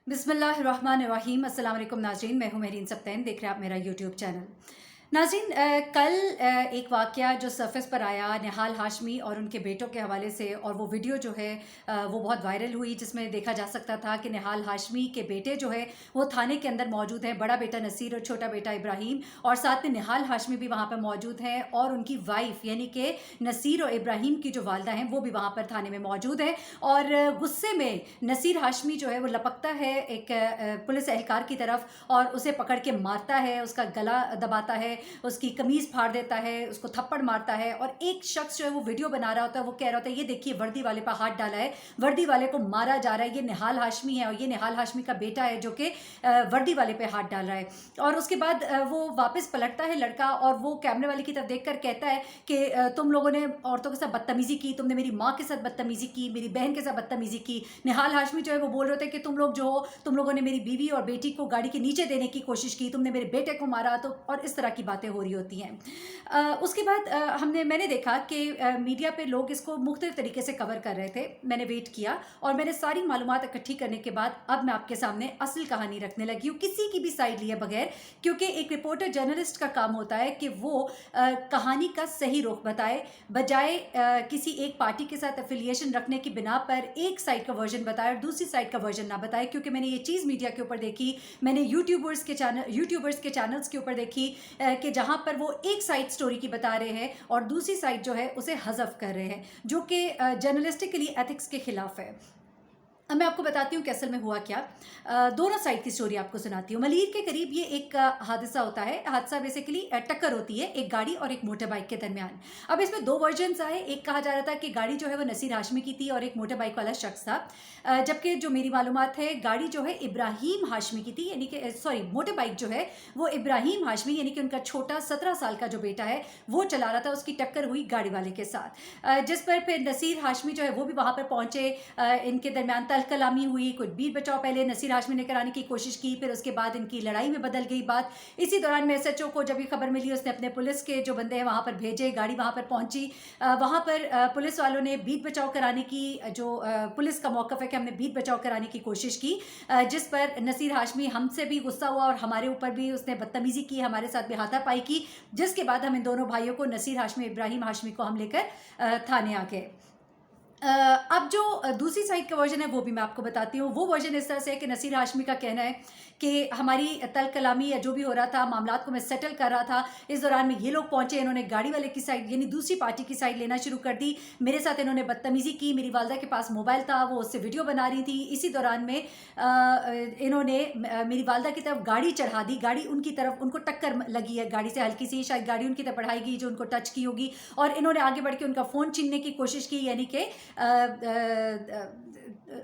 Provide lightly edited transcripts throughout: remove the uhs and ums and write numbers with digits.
बिस्मिल्लाहिर्रहमानिर्रहीम। अस्सलाम वालेकुम नाज़रीन, मैं हूँ मेहरीन सब्तैन, देख रहे हैं आप मेरा यूट्यूब चैनल। नाज़रीन, कल एक वाक़या जो सरफ़ेस पर आया निहाल हाशमी और उनके बेटों के हवाले से, और वो वीडियो जो है वो बहुत वायरल हुई, जिसमें देखा जा सकता था कि निहाल हाशमी के बेटे जो है वो थाने के अंदर मौजूद हैं, बड़ा बेटा नसीर और छोटा बेटा इब्राहिम, और साथ में निहाल हाशमी भी वहाँ पर मौजूद हैं, और उनकी वाइफ यानी कि नसीर और इब्राहिम की जो वालदा हैं वो भी वहाँ पर थाने में मौजूद है। और गुस्से में नसीर हाशमी जो है वो लपकता है एक पुलिस एहलकार की तरफ और उसे पकड़ के मारता है, उसका गला दबाता है, उसकी कमीज़ फाड़ देता है, उसको थप्पड़ मारता है। और एक शख्स जो है वो वीडियो बना रहा होता है, वो कह रहा होता है ये देखिए वर्दी वाले पर हाथ डाला है, वर्दी वाले को मारा जा रहा है, ये निहाल हाशमी है और ये निहाल हाशमी का बेटा है जो कि वर्दी वाले पे हाथ डाल रहा है। और उसके बाद वो वापस पलटता है लड़का, और वो कैमरे वाले की तरफ देखकर कहता है कि तुम लोगों ने औरतों के साथ बदतमीजी की, तुमने मेरी माँ के साथ बदतमीजी की, मेरी बहन के साथ बदतमीजी की। निहाल हाशमी जो है वो बोल रहे थे कि तुम लोग जो हो, तुम लोगों ने मेरी बीवी और बेटी को गाड़ी के नीचे देने की कोशिश की, तुमने मेरे बेटे को मारा, तो और इस तरह की बातें हो रही होती हैं। उसके बाद मैंने देखा कि मीडिया पे लोग इसको मुख्तलिफ तरीके से कवर कर रहे थे। मैंने वेट किया और मैंने सारी मालूमात इकट्ठी करने के बाद अब मैं आपके सामने असल कहानी रखने लगी हूँ, किसी की भी साइड लिए बगैर, क्योंकि एक रिपोर्टर जर्नलिस्ट का काम होता है कि वो कहानी का सही रुख बताए, बजाय किसी एक पार्टी के साथ एफिलिएशन रखने की बिना पर एक साइड का वर्जन बताए और दूसरी साइड का वर्जन ना बताए। क्योंकि मैंने ये चीज़ मीडिया के ऊपर देखी, मैंने यूट्यूबर्स के चैनल्स के ऊपर देखी कि जहाँ पर वो एक साइड स्टोरी की बता रहे हैं और दूसरी साइड जो है उसे हज़फ कर रहे हैं, जो कि जर्नलिस्टिकली एथिक्स के खिलाफ है। अब मैं आपको बताती हूँ कि असल में हुआ क्या। दोनों साइड की स्टोरी आपको सुनाती हूँ। मलीर के करीब ये एक हादसा होता है। हादसा बेसिकली टक्कर होती है एक गाड़ी और एक मोटर बाइक के दरमियान। अब इसमें दो वर्जन्स आए। एक कहा जा रहा था कि गाड़ी जो है वो नसीर हाशमी की थी और एक मोटर बाइक वाला शख्स था, जबकि जो मेरी मालूमात है गाड़ी जो है इब्राहिम हाशमी की थी, यानी कि सॉरी मोटर बाइक जो है वो इब्राहिम हाशमी यानी कि उनका छोटा 17 साल का जो बेटा है वो चला रहा था। उसकी टक्कर हुई गाड़ी वाले के साथ, जिस पर फिर नसीर हाशमी जो है वो भी वहाँ पर पहुँचे। इनके दरमियान कलामी हुई, कुछ बीच बचाव पहले नसीर हाशमी ने कराने की कोशिश की, फिर उसके बाद इनकी लड़ाई में बदल गई बात। इसी दौरान में एसएचओ को जब ये खबर मिली, उसने अपने पुलिस के जो बंदे हैं वहाँ पर भेजे, गाड़ी वहाँ पर पहुँची। वहाँ पर पुलिस वालों ने बीच बचाव कराने की, जो पुलिस का मौक़िफ़ है कि हमने बीच बचाव कराने की कोशिश की, जिस पर नसीर हाशमी हमसे भी गुस्सा हुआ और हमारे ऊपर भी उसने बदतमीज़ी की, हमारे साथ भी हाथापाई की, जिसके बाद हम इन दोनों भाइयों को, नसीर हाशमी इब्राहिम हाशमी को, हम लेकर थाने आ गए। अब जो दूसरी साइड का वर्जन है वो भी मैं आपको बताती हूँ। वो वर्जन इस तरह से है कि नसीर हाशमी का कहना है कि हमारी तल कलामी या जो भी हो रहा था, मामलात को मैं सेटल कर रहा था, इस दौरान में ये लोग पहुंचे, इन्होंने गाड़ी वाले की साइड यानी दूसरी पार्टी की साइड लेना शुरू कर दी, मेरे साथ इन्होंने बदतमीज़ी की। मेरी वालदा के पास मोबाइल था, वो उससे वीडियो बना रही थी। इसी दौरान में इन्होंने मेरी वालदा की तरफ गाड़ी चढ़ा दी, गाड़ी उनकी तरफ, उनको टक्कर लगी है गाड़ी से हल्की सी, शायद गाड़ी उनकी तरफ बढ़ाई गई जो उनको टच की होगी, और इन्होंने आगे बढ़ के उनका फ़ोन छीनने की कोशिश की, यानी कि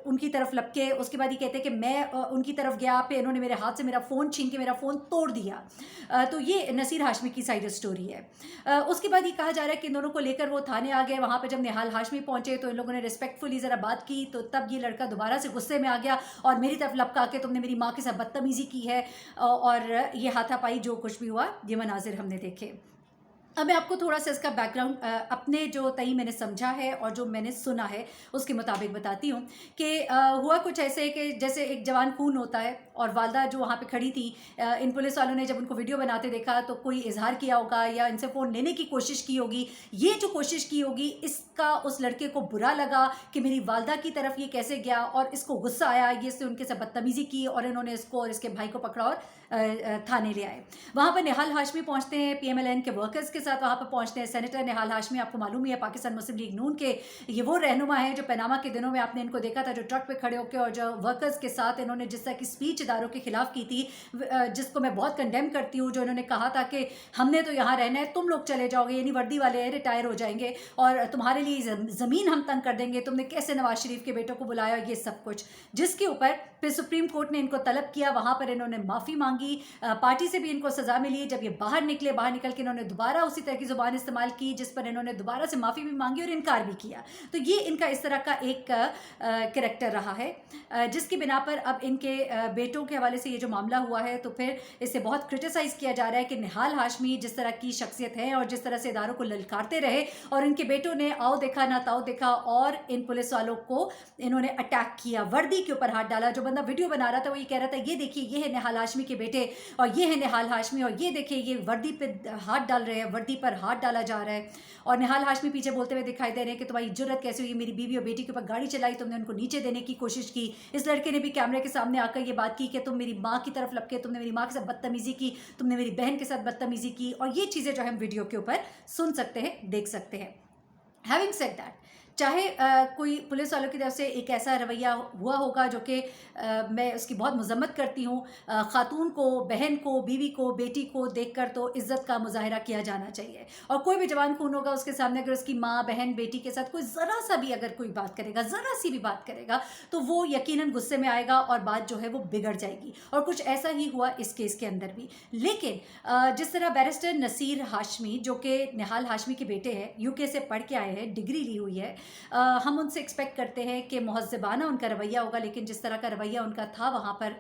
उनकी तरफ लपके। उसके बाद ये कहते हैं कि मैं उनकी तरफ गया, फिर इन्होंने मेरे हाथ से मेरा फ़ोन छीन के मेरा फ़ोन तोड़ दिया। तो ये नसीर हाशमी की साइड स्टोरी है। उसके बाद ये कहा जा रहा है कि इन दोनों को लेकर वो थाने आ गए। वहाँ पर जब निहाल हाशमी पहुँचे तो इन लोगों ने रिस्पेक्टफुली ज़रा बात की, तो तब ये लड़का दोबारा से गुस्से में आ गया और मेरी तरफ लपका के तुमने मेरी माँ के साथ बदतमीज़ी की है, और ये हाथापाई जो कुछ भी हुआ ये मनाजिर हमने देखे। अब मैं आपको थोड़ा सा इसका बैकग्राउंड अपने जो तई मैंने समझा है और जो मैंने सुना है उसके मुताबिक बताती हूँ कि हुआ कुछ ऐसे है कि जैसे एक जवान खून होता है और वालदा जो वहाँ पे खड़ी थी, इन पुलिस वालों ने जब उनको वीडियो बनाते देखा तो कोई इजहार किया होगा या इनसे फ़ोन लेने की कोशिश की होगी। ये जो कोशिश की होगी इसका उस लड़के को बुरा लगा कि मेरी वालदा की तरफ ये कैसे गया, और इसको गुस्सा आया, ये इससे उनके साथ बदतमीज़ी की और इन्होंने इसको और इसके भाई को पकड़ा और थाने ले आए। वहाँ पर निहाल हाशमी पहुँचते हैं, पीएमएलएन के वर्कर्स के साथ वहाँ पर पहुँचते हैं। सेनेटर निहाल हाशमी आपको मालूम ही है पाकिस्तान मुस्लिम लीग नून के ये वो रहनुमा हैं जो पनामा के दिनों में आपने इनको देखा था, जो ट्रक पे खड़े होकर और जो वर्कर्स के साथ इन्होंने जिस तरह की स्पीच इदारों के खिलाफ की थी, जिसको मैं बहुत कंडेम करती हूँ, जो इन्होंने कहा था कि हमने तो यहाँ रहना है, तुम लोग चले जाओगे, यानी वर्दी वाले रिटायर हो जाएंगे और तुम्हारे लिए ज़मीन हम तंग कर देंगे, तुमने कैसे नवाज शरीफ के बेटों को बुलाया, ये सब कुछ, जिसके ऊपर फिर सुप्रीम कोर्ट ने इनको तलब किया। वहाँ पर इन्होंने माफ़ी मांगी, पार्टी से भी इनको सज़ा मिली। जब ये बाहर निकले, बाहर निकल के इन्होंने दोबारा उसी तरह की ज़ुबान इस्तेमाल की जिस पर इन्होंने दोबारा से माफ़ी भी मांगी और इनकार भी किया। तो ये इनका इस तरह का एक कैरेक्टर रहा है, जिसकी बिना पर अब इनके बेटों के हवाले से ये जो मामला हुआ है तो फिर इसे बहुत क्रिटिसाइज़ किया जा रहा है कि निहाल हाशमी जिस तरह की शख्सियत है और जिस तरह से इदारों को ललकारते रहे और इनके बेटों ने आओ देखा ना ताओ देखा और इन पुलिस वालों को इन्होंने अटैक किया, वर्दी के ऊपर हाथ डाला। जो बंदा वीडियो बना रहा था वो ये कह रहा था ये देखिए ये है निहाल हाशमी के बेटे और ये है निहाल हाशमी और ये देखिए ये वर्दी पे हाथ डाल रहे हैं, वर्दी पर हाथ डाला जा रहा है। और निहाल हाशमी पीछे बोलते हुए दिखाई दे रहे हैं कि तुम्हारी जुर्रत कैसे हुई, मेरी बीवी और बेटी के ऊपर गाड़ी चलाई, तुमने उनको नीचे देने की कोशिश की। इस लड़के ने भी कैमरे के सामने आकर ये बात की कि तुम मेरी माँ की तरफ लपके, तुमने मेरी माँ के साथ बदतमीजी की, तुमने मेरी बहन के साथ बदतमीजी की। और ये चीज़ें जो हम वीडियो के ऊपर सुन सकते हैं, देख सकते हैं। हैविंग सेड दैट, चाहे कोई पुलिस वालों की तरफ से एक ऐसा रवैया हुआ होगा जो कि मैं उसकी बहुत मजम्मत करती हूँ, ख़ातून को, बहन को, बीवी को, बेटी को देखकर तो इज़्ज़त का मुजाहरा किया जाना चाहिए। और कोई भी जवान खून होगा उसके सामने अगर उसकी माँ, बहन, बेटी के साथ कोई ज़रा सा भी अगर कोई बात करेगा, ज़रा सी भी बात करेगा तो वो यकीनन गुस्से में आएगा और बात जो है वो बिगड़ जाएगी। और कुछ ऐसा ही हुआ इस केस के अंदर भी। लेकिन जिस तरह बैरिस्टर नसीर हाशमी जो कि निहाल हाशमी के बेटे हैं, यूके से पढ़ के आए हैं, डिग्री ली हुई है, हम उनसे एक्सपेक्ट करते हैं कि मुहज़्ज़बाना उनका रवैया होगा। लेकिन जिस तरह का रवैया उनका था वहाँ पर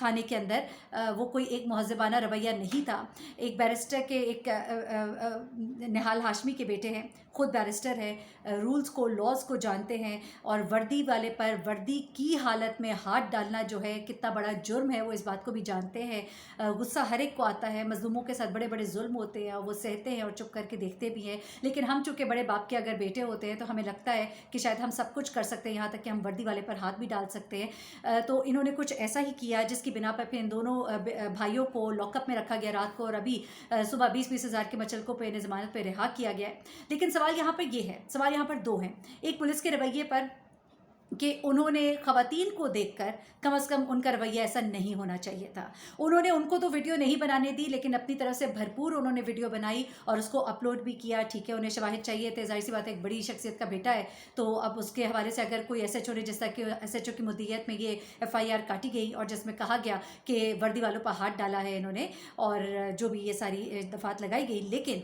थाने के अंदर, वो कोई एक मुहज़्ज़बाना रवैया नहीं था। एक बैरिस्टर के निहाल हाशमी के बेटे हैं, ख़ुद बैरिस्टर है, रूल्स को, लॉज को जानते हैं और वर्दी वाले पर वर्दी की हालत में हाथ डालना जो है कितना बड़ा जुर्म है वो इस बात को भी जानते हैं। गुस्सा हर एक को आता है, मज़लूमों के साथ बड़े बड़े जुल्म होते हैं, वो सहते हैं और चुप करके देखते भी हैं। लेकिन हम चूँकि बड़े बाप के अगर बेटे होते हैं तो हमें लगता है कि शायद हम सब कुछ कर सकते हैं, यहाँ तक कि हम वर्दी वाले पर हाथ भी डाल सकते हैं। तो इन्होंने कुछ ऐसा ही किया जिसकी बिना पर फिर इन दोनों भाइयों को लॉकअप में रखा गया रात को और अभी सुबह 20-20 हज़ार के मचलकों पर ज़मानत पर रिहा किया गया है। लेकिन सवाल यहाँ पर ये है, सवाल यहाँ पर दो हैं। एक पुलिस के रवैये पर कि उन्होंने ख़वातीन को देखकर कम से कम उनका रवैया ऐसा नहीं होना चाहिए था। उन्होंने उनको तो वीडियो नहीं बनाने दी लेकिन अपनी तरफ से भरपूर उन्होंने वीडियो बनाई और उसको अपलोड भी किया। ठीक है, उन्हें शवाहिद चाहिए थे, जाहिर सी बात है, एक बड़ी शख्सियत का बेटा है तो अब उसके हवाले से अगर कोई SHO ने, जिस तरह कि SHO की मुद्दत में ये FIR काटी गई और जिसमें कहा गया कि वर्दी वालों पर हाथ डाला है इन्होंने और जो भी ये सारी दफ़ात लगाई गई। लेकिन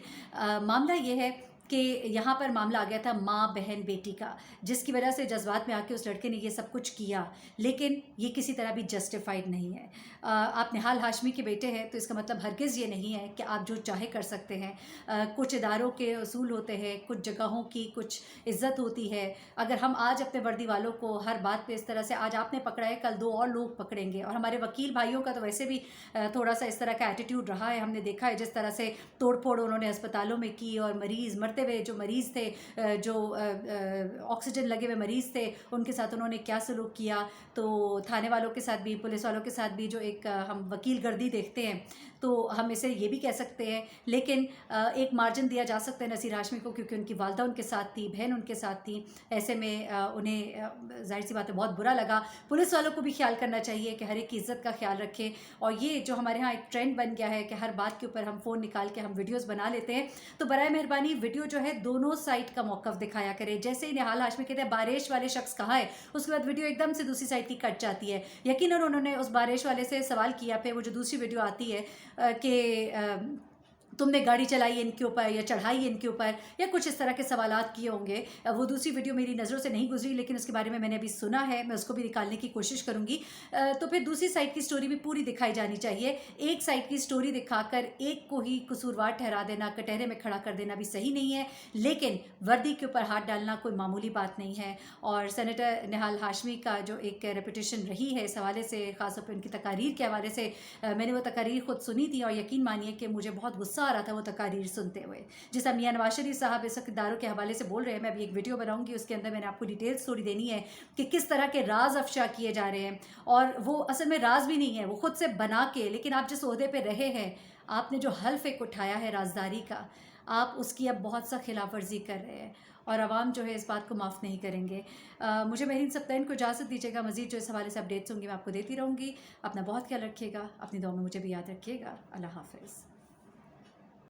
मामला ये है कि यहाँ पर मामला आ गया था माँ, बहन, बेटी का, जिसकी वजह से जज्बात में आके उस लड़के ने ये सब कुछ किया। लेकिन ये किसी तरह भी जस्टिफाइड नहीं है। आप निहाल हाशमी के बेटे हैं तो इसका मतलब हरगिज़ ये नहीं है कि आप जो चाहे कर सकते हैं। कुछ इदारों के उसूल होते हैं, कुछ जगहों की कुछ इज़्ज़त होती है। अगर हम आज अपने वर्दी वालों को हर बात पे इस तरह से, आज आपने पकड़ा है कल 2 और लोग पकड़ेंगे। और हमारे वकील भाइयों का तो वैसे भी थोड़ा सा इस तरह का एटीट्यूड रहा है। हमने देखा है जिस तरह से तोड़ फोड़ उन्होंने अस्पतालों में की और मरीज़ मरते हुए, जो मरीज़ थे, जो ऑक्सीजन लगे हुए मरीज़ थे, उनके साथ उन्होंने क्या सलूक किया। तो थाने वालों के साथ भी, पुलिस वालों के साथ भी जो एक हम वकील गर्दी देखते हैं तो हम इसे ये भी कह सकते हैं। लेकिन एक मार्जिन दिया जा सकता है नसीर हाशमी को क्योंकि उनकी वालदा उनके साथ थी, बहन उनके साथ थी। ऐसे में उन्हें जाहिर सी बात है बहुत बुरा लगा। पुलिस वालों को भी ख्याल करना चाहिए कि हर एक की इज़्ज़त का ख्याल रखें। और ये जो हमारे यहाँ एक ट्रेंड बन गया है कि हर बात के ऊपर हम फ़ोन निकाल के हम वीडियोज़ बना लेते हैं, तो बराए मेहरबानी वीडियो जो है दोनों साइड का मौक़िफ़ दिखाया करें। जैसे ही निहाल हाशमी कहते हैं बारिश वाले शख्स कहाँ है, उसके बाद वीडियो एकदम से दूसरी साइड की कट जाती है। यकीनन उन्होंने उस बारिश वाले से सवाल किया, फिर वो जो दूसरी वीडियो आती है कि तुमने गाड़ी चलाई इनके ऊपर या चढ़ाई इनके ऊपर या कुछ इस तरह के सवालात किए होंगे। वो दूसरी वीडियो मेरी नज़रों से नहीं गुजरी लेकिन उसके बारे में मैंने अभी सुना है, मैं उसको भी निकालने की कोशिश करूँगी। तो फिर दूसरी साइड की स्टोरी भी पूरी दिखाई जानी चाहिए। एक साइड की स्टोरी दिखाकर एक को ही कसूरवार ठहरा देना, कटहरे में खड़ा कर देना भी सही नहीं है। लेकिन वर्दी के ऊपर हाथ डालना कोई मामूली बात नहीं है। और सेनेटर निहाल हाशमी का जो एक रेपुटेशन रही है इस हवाले से, ख़ासतौर पर उनकी तकारीर के हवाले से, मैंने वो तकारीर ख़ुद सुनी थी और यकीन मानिए कि मुझे बहुत गुस्सा आ रहा था वो तकारीर सुनते हुए। जैसा मियां नवाज शरीफ साहब इस इदारों के हवाले से बोल रहे हैं, मैं अभी एक वीडियो बनाऊंगी, उसके अंदर मैंने आपको डिटेल स्टोरी देनी है कि किस तरह के राज अफशा किए जा रहे हैं। और वो असल में राज भी नहीं है, वो खुद से बना के, लेकिन आप जिस ओहदे पे रहे हैं, आपने जो हल्फ एक उठाया है राजदारी का, आप उसकी अब बहुत सा खिलाफ वर्जी कर रहे हैं और आवाम जो है इस बात को माफ़ नहीं करेंगे। मुझे महरीन सप्तान को इजाज़त दीजिएगा। मज़ीद जो इस हवाले से अपडेट्स होंगी मैं आपको देती रहूँगी। अपना बहुत ख्याल रखिएगा, अपनी दुआ में मुझे भी याद रखिएगा। अल्लाह हाफ़िज़।